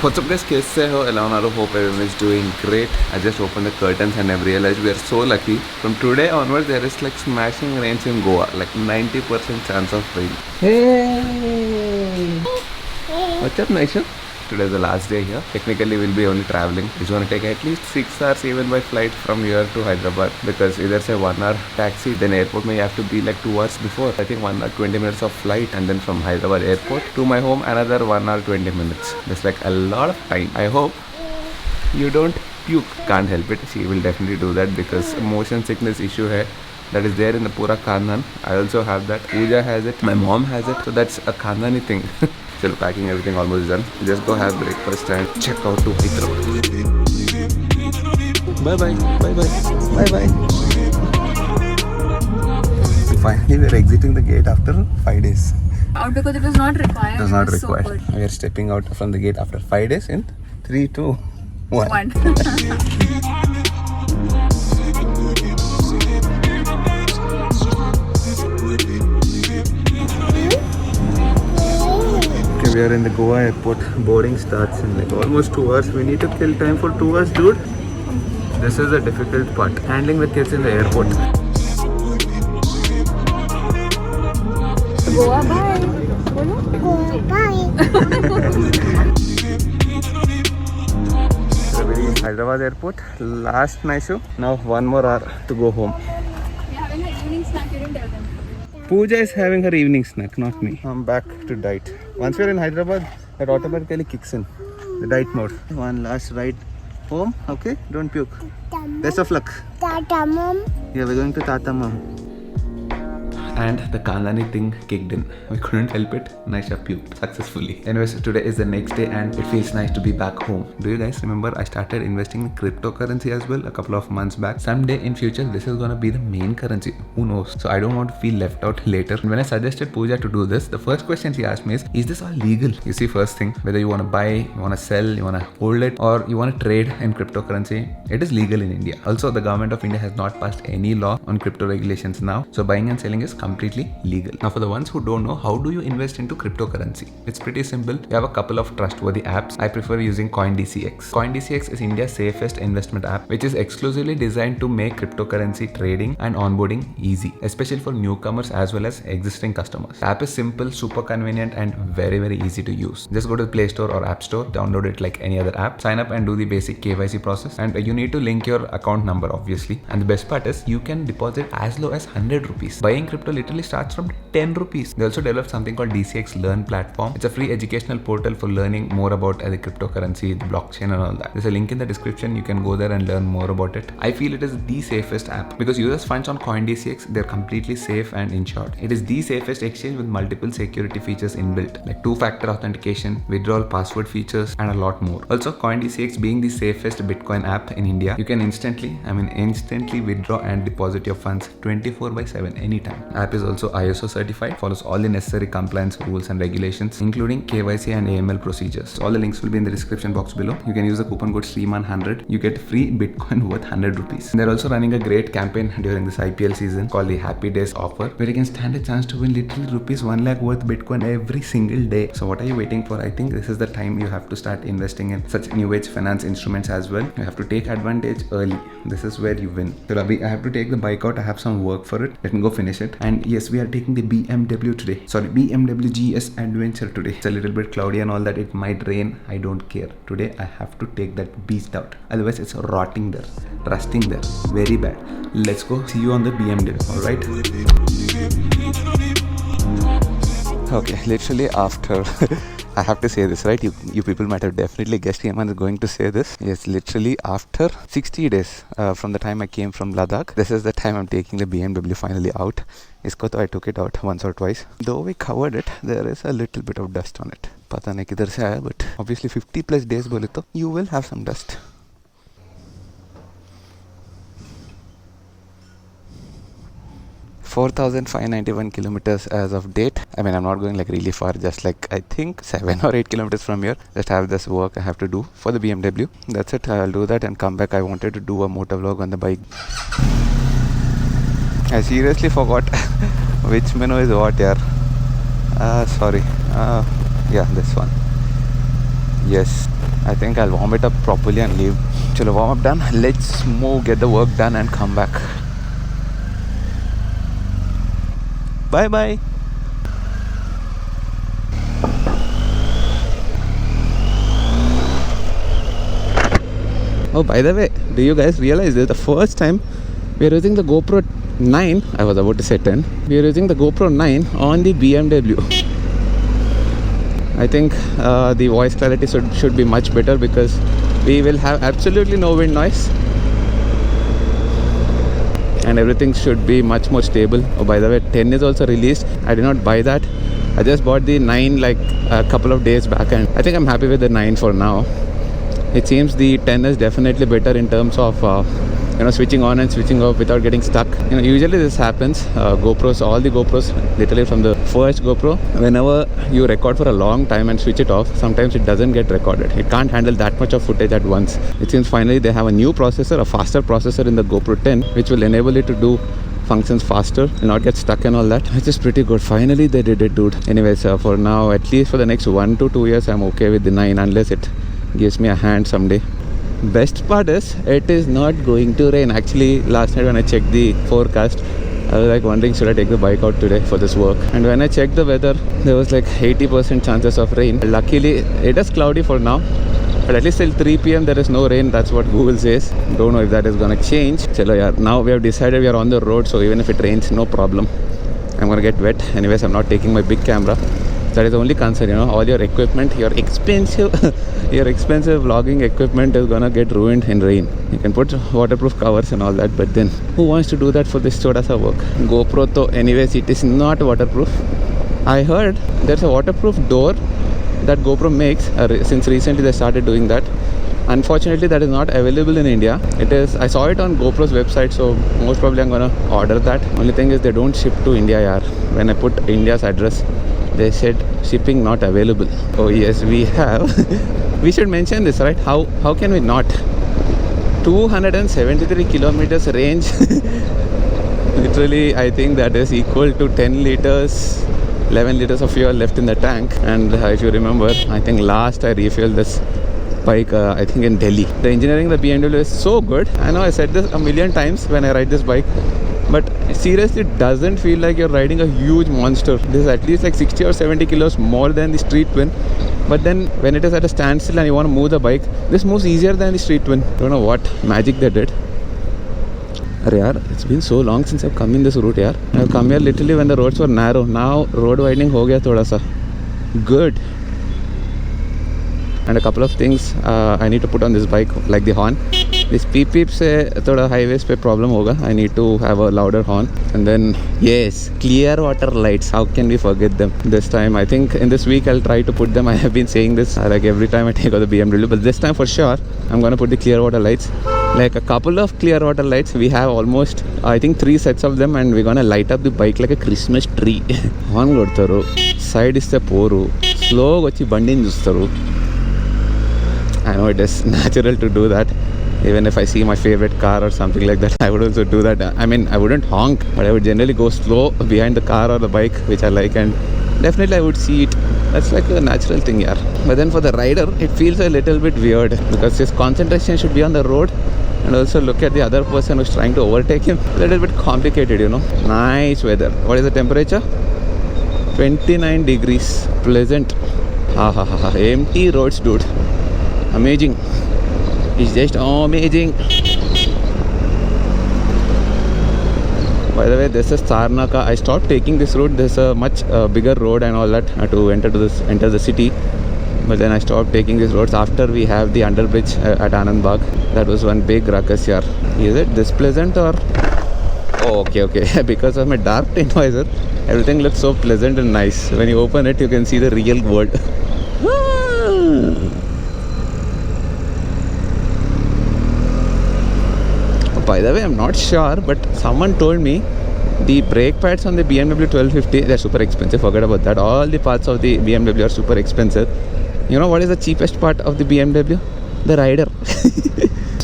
What's up guys, कैसे हो? Eleonaro, hope everyone is doing great. I just opened the curtains and I've realized we are so lucky. From today onwards there is like smashing rains in Goa, like 90% chance of rain. Hey! What's up Naisha? Today is the last day here. Technically we'll be only traveling. It's going to take at least 6 hours even by flight from here to Hyderabad, because either say 1 hour taxi, then airport may have to be like 2 hours before. I think 1 hour 20 minutes of flight, and then from Hyderabad airport to my home another 1 hour 20 minutes. That's like a lot of time. I hope you don't puke. Can't help it. She will definitely do that because motion sickness issue hai. That is there in the pura Khandan. I also have that. Pooja has it. My mom has it. So that's a Khandani thing. Still packing, everything almost done. Just go have breakfast and check out to Hyderabad. Bye bye. Bye bye. Bye bye. Finally, we are exiting the gate after 5 days. Out because it was not required. It was not so required. good. We are stepping out from the gate after 5 days in 3, 2, 1. One. We are in the Goa airport. Boarding starts in like almost 2 hours. We need to kill time for 2 hours, dude. This is the difficult part. Handling the kids in the airport. Goa bye. Goa bye. Hyderabad airport. Last night show. Now 1 more hour to go home. You're having an evening snack, you didn't tell them. Pooja is having her evening snack, not me. I'm back to diet. Once we're in Hyderabad, it automatically kicks in. The diet mode. One last ride home, okay? Don't puke. Best of luck. Tata mom. Yeah, we're going to Tata mom. And the Khandani thing kicked in. We couldn't help it. Naisha puked successfully. Anyways, today is the next day and it feels nice to be back home. Do you guys remember I started investing in cryptocurrency as well a couple of months back? Someday in future, this is gonna be the main currency. Who knows? So I don't want to feel left out later. And when I suggested Pooja to do this, the first question she asked me is this all legal? You see, first thing, whether you want to buy, you want to sell, you want to hold it, or you want to trade in cryptocurrency, it is legal in India. Also, the government of India has not passed any law on crypto regulations now. So buying and selling is completely legal. Now for the ones who don't know, how do you invest into cryptocurrency? It's pretty simple. You have a couple of trustworthy apps. I prefer using CoinDCX. CoinDCX is India's safest investment app, which is exclusively designed to make cryptocurrency trading and onboarding easy, especially for newcomers as well as existing customers. The app is simple, super convenient, and very, very easy to use. Just go to the Play Store or App Store, download it like any other app, sign up and do the basic KYC process, and you need to link your account number obviously. And the best part is you can deposit as low as 100 rupees. Buying crypto literally starts from 10 rupees. They also developed something called DCX Learn platform. It's a free educational portal for learning more about the cryptocurrency, the blockchain and all that. There's a link in the description. You can go there and learn more about it. I feel it is the safest app because users' funds on CoinDCX, they're completely safe and insured. It is the safest exchange with multiple security features inbuilt, like 2-factor authentication, withdrawal password features, and a lot more. Also, CoinDCX being the safest Bitcoin app in India, you can instantly withdraw and deposit your funds 24/7 anytime. App is also ISO certified, follows all the necessary compliance rules and regulations, including KYC and AML procedures. All the links will be in the description box below. You can use the coupon code SRIMAN100. You get free Bitcoin worth 100 rupees. They're also running a great campaign during this IPL season called the Happy Days offer, where you can stand a chance to win literally rupees 1 lakh worth Bitcoin every single day. So what are you waiting for? I think this is the time you have to start investing in such new age finance instruments as well. You have to take advantage early. This is where you win. So Ravi, I have to take the bike out. I have some work for it. Let me go finish it. And yes, we are taking the BMW today. Sorry, BMW GS Adventure today. It's a little bit cloudy and all that. It might rain. I don't care. Today I have to take that beast out. Otherwise it's rotting there, rusting there. Very bad. Let's go. See you on the BMW. Alright. Okay, literally after I have to say this, right? You people might have definitely guessed Yaman is going to say this. Yes, literally after 60 days from the time I came from Ladakh, this is the time I'm taking the BMW finally out. Isko to I took it out once or twice. Though we covered it, there is a little bit of dust on it. Pata nahi kidhar se aaya, but obviously 50 plus days bole to you will have some dust. 4,591 kilometers as of date. I mean, I'm not going like really far, just like I think 7 or 8 kilometers from here. Just have this work I have to do for the BMW. That's it. I'll do that and come back. I wanted to do a motor vlog on the bike. I seriously forgot which menu is what here. Sorry. Yeah, this one. Yes, I think I'll warm it up properly and leave. Chalo, warm up done. Let's move, get the work done and come back. Bye bye. Oh, by the way, do you guys realize this? The first time we are using the GoPro 9, I was about to say 10, we are using the GoPro 9 on the BMW. I think the voice clarity should be much better because we will have absolutely no wind noise and everything should be much more stable. Oh, by the way, 10 is also released. I did not buy that. I just bought the 9 like a couple of days back and I think I'm happy with the 9 for now. It seems the 10 is definitely better in terms of switching on and switching off without getting stuck. Usually this happens. GoPros, all the GoPros, literally from the first GoPro, whenever you record for a long time and switch it off, sometimes it doesn't get recorded. It can't handle that much of footage at once. It seems finally they have a new processor, a faster processor in the GoPro 10, which will enable it to do functions faster and not get stuck and all that, which is pretty good. Finally they did it, dude. Anyways, for now, at least for the next 1 to 2 years, I'm okay with the 9 unless it gives me a hand someday. Best part is it is not going to rain. Actually, last night when I checked the forecast, I was like wondering, should I take the bike out today for this work? And when I checked the weather, there was like 80% chances of rain. Luckily, it is cloudy for now, but at least till 3 p.m. there is no rain. That's what Google says. Don't know if that is gonna change. Chalo yaar, now we have decided we are on the road, so even if it rains, no problem. I'm gonna get wet. Anyways, I'm not taking my big camera. That is the only concern, all your equipment, your expensive vlogging equipment is gonna get ruined in rain. You can put waterproof covers and all that, but then who wants to do that for this choda sa work? GoPro though, anyways, it is not waterproof. I heard there's a waterproof door that GoPro makes, since recently they started doing that. Unfortunately, that is not available in India. It is, I saw it on GoPro's website, so most probably I'm gonna order that. Only thing is they don't ship to India, yaar. When I put India's address, they said shipping not available. Oh yes, we have. We should mention this, right? How can we not? 273 kilometers range. Literally, I think that is equal to 10 liters, 11 liters of fuel left in the tank. And if you remember, I think last I refueled this bike, I think in Delhi. The engineering of the BMW is so good. I know I said this a million times when I ride this bike, but seriously, it doesn't feel like you're riding a huge monster. This is at least like 60 or 70 kilos more than the Street Twin. But then when it is at a standstill and you want to move the bike, this moves easier than the Street Twin. Don't know what magic they did. Arey yaar, it's been so long since I've come in this route, yaar. I've come here literally when the roads were narrow. Now road widening ho gaya thoda sa. Good. And a couple of things I need to put on this bike, like the horn. This beep beep se thoda highways pe problem hoga. I need to have a louder horn. And then yes, clear water lights. How can we forget them? This time, I think in this week I'll try to put them. I have been saying this like every time I take out the BMW, but this time for sure I'm gonna put the clear water lights. Like a couple of clear water lights. We have almost, I think, 3 sets of them, and we're gonna light up the bike like a Christmas tree. Horn kodtaru, side iste poru, slow vachi bandini chustaru. I know it is natural to do that. Even if I see my favorite car or something like that, I would also do that. I mean, I wouldn't honk, but I would generally go slow behind the car or the bike, which I like, and definitely I would see it. That's like a natural thing, yaar. But then for the rider, it feels a little bit weird because his concentration should be on the road and also look at the other person who's trying to overtake him. A little bit complicated, Nice weather. What is the temperature? 29 degrees. Pleasant. Ha ha ha. Empty roads, dude. Amazing. It's just amazing. By the way, this is Sarnaka. I stopped taking this route. There's a much bigger road and all that to enter the city. But then I stopped taking these roads after we have the underbridge at Anand Bagh. That was one big ruckus here. Is it this pleasant or? Oh, okay. Because of my dark tint visor, everything looks so pleasant and nice. When you open it, you can see the real world. By the way, I'm not sure, but someone told me The brake pads on the BMW 1250, they're super expensive. Forget about that. All the parts of the BMW are super expensive. You know what is the cheapest part of the BMW? The rider.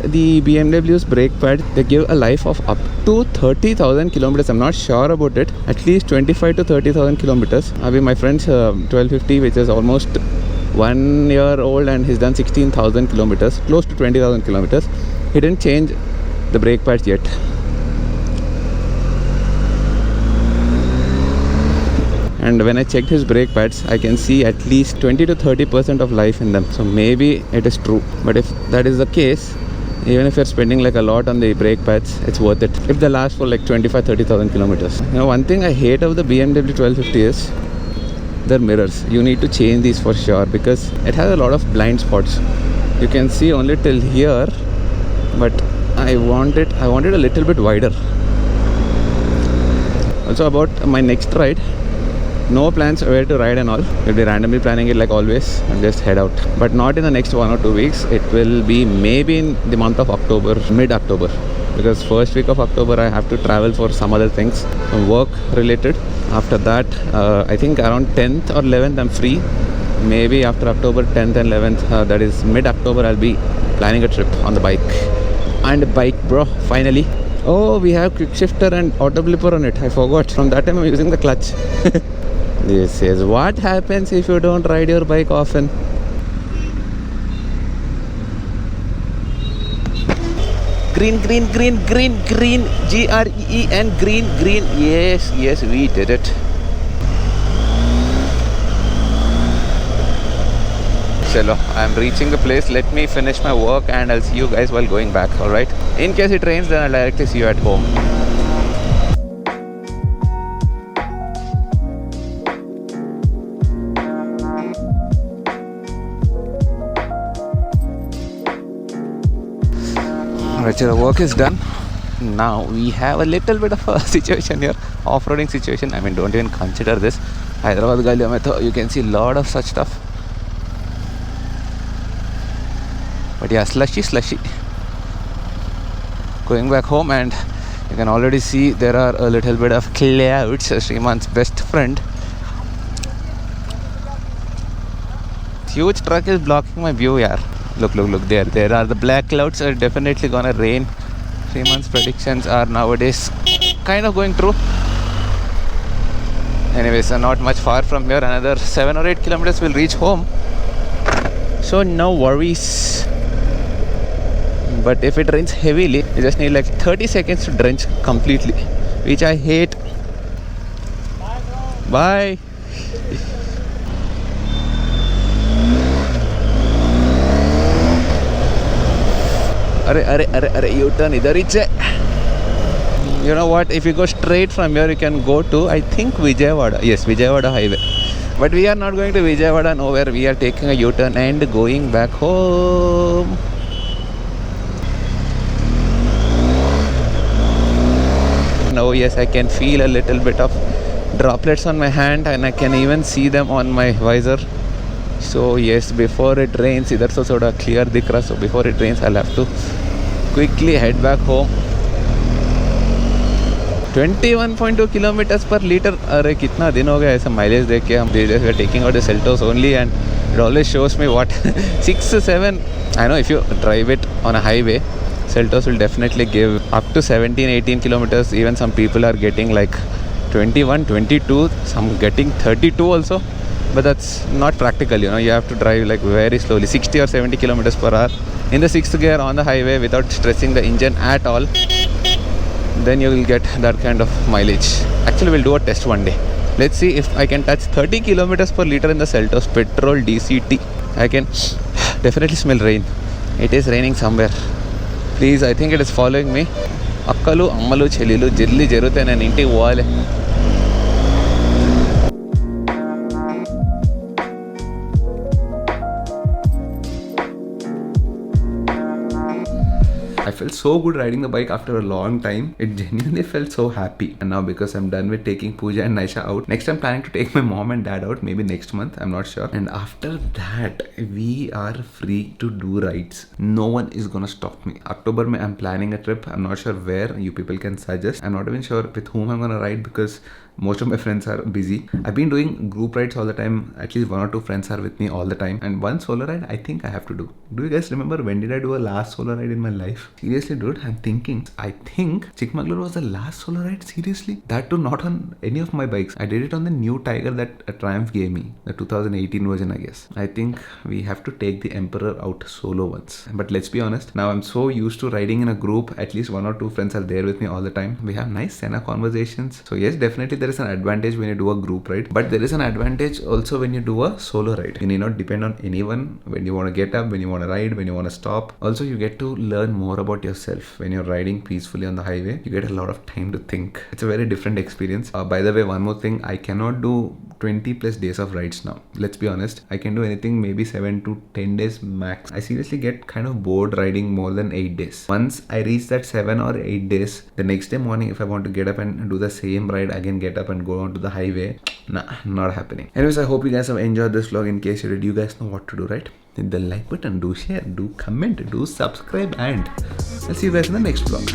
The BMW's brake pad, they give a life of up to 30,000 kilometers. I'm not sure about it. At least 25 to 30,000 kilometers. I mean, my friend's 1250, which is almost 1 year old, and he's done 16,000 kilometers, close to 20,000 kilometers. He didn't change the brake pads yet. And when I checked his brake pads, I can see at least 20 to 30% of life in them. So maybe it is true. But if that is the case, even if you're spending like a lot on the brake pads, it's worth it if they last for like 25-30,000 kilometers. You know, one thing I hate of the BMW 1250 is their mirrors. You need to change these for sure, because it has a lot of blind spots. You can see only till here, but I want it a little bit wider. Also, about my next ride, no plans where to ride and all. We'll be randomly planning it like always and just head out. But not in the next 1 or 2 weeks. It will be maybe in the month of October, mid-October. Because first week of October I have to travel for some other things, some work related. After that, I think around 10th or 11th I'm free. Maybe after October 10th and 11th, that is mid-October, I'll be planning a trip on the bike. And bike, bro, finally. Oh, we have quick shifter and auto blipper on it. I forgot. From that time I'm using the clutch. This is what happens if you don't ride your bike often. Green, green, green, green, green. Green, green, green. Yes, yes, we did it. Chalo, I'm reaching the place. Let me finish my work and I'll see you guys while going back, alright? In case it rains, then I'll directly see you at home. Alright, so the work is done. Now we have a little bit of a situation here, off-roading situation. I mean, don't even consider this. Hyderabad Gali Mein, you can see a lot of such stuff. But yeah, slushy. Going back home, and you can already see there are a little bit of clouds. Sriman's best friend. Huge truck is blocking my view, yaar. Look, there are the black clouds. Are definitely gonna rain. 3 months predictions are nowadays kind of going true. Anyways, not much far from here. Another 7 or 8 kilometers will reach home. So no worries. But if it rains heavily, you just need like 30 seconds to drench completely, which I hate. Bye. Arre, U-turn idhar hi hai. You know what? If you go straight from here, you can go to, I think, Vijayawada. Yes, Vijayawada highway. But we are not going to Vijayawada nowhere. We are taking a U-turn and going back home. Now, yes, I can feel a little bit of droplets on my hand, and I can even see them on my visor. So yes, before it rains, idhar so thoda clear dikh raha. So before it rains, I'll have to quickly head back home. 21.2 kilometers per liter. अरे कितना दिन हो गया ऐसा mileage देख के. हम are taking out the Seltos only, and it always shows me what 6-7. I know if you drive it on a highway, Seltos will definitely give up to 17-18 kilometers. Even some people are getting like 21, 22, some getting 32 also. But that's not practical, you know. You have to drive like very slowly, 60 or 70 kilometers per hour in the 6th gear on the highway without stressing the engine at all. Then you will get that kind of mileage. Actually, we'll do a test one day. Let's see if I can touch 30 kilometers per liter in the Seltos petrol DCT. I can definitely smell rain. It is raining somewhere. Please, I think it is following me. Akkalu, Ammalu, Chelilu, Jirli, Jerute, and Inti Wale. I felt felt so good riding the bike after a long time. It genuinely felt so happy. And now because I'm done with taking Pooja and Naisha out, next I'm planning to take my mom and dad out, maybe next month, I'm not sure. And after that, we are free to do rides. No one is gonna stop me. October mein I'm planning a trip. I'm not sure where. You people can suggest. I'm not even sure with whom I'm gonna ride because most of my friends are busy. I've been doing group rides all the time. At least 1 or 2 friends are with me all the time. And one solo ride I think I have to do. Do you guys remember when did I do a last solo ride in my life? Seriously dude, I'm thinking. I think Chikmagalur was the last solo ride. Seriously? That too not on any of my bikes. I did it on the new Tiger that a Triumph gave me. The 2018 version I guess. I think we have to take the Emperor out solo once. But let's be honest. Now I'm so used to riding in a group. At least 1 or 2 friends are there with me all the time. We have nice Senna conversations. So yes, definitely there is an advantage when you do a group ride, but there is an advantage also when you do a solo ride. You need not depend on anyone when you want to get up, when you want to ride, when you want to stop. Also, you get to learn more about yourself. When you're riding peacefully on the highway, you get a lot of time to think. It's a very different experience. By the way, one more thing, I cannot do 20 plus days of rides now. Let's be honest. I can do anything maybe 7 to 10 days max. I seriously get kind of bored riding more than 8 days. Once I reach that 7 or 8 days, the next day morning if I want to get up and do the same ride again, get up and go onto the highway, nah, not happening. Anyways, I hope you guys have enjoyed this vlog. In case you did, you guys know what to do, right? Hit the like button, do share, do comment, do subscribe, and I'll see you guys in the next vlog.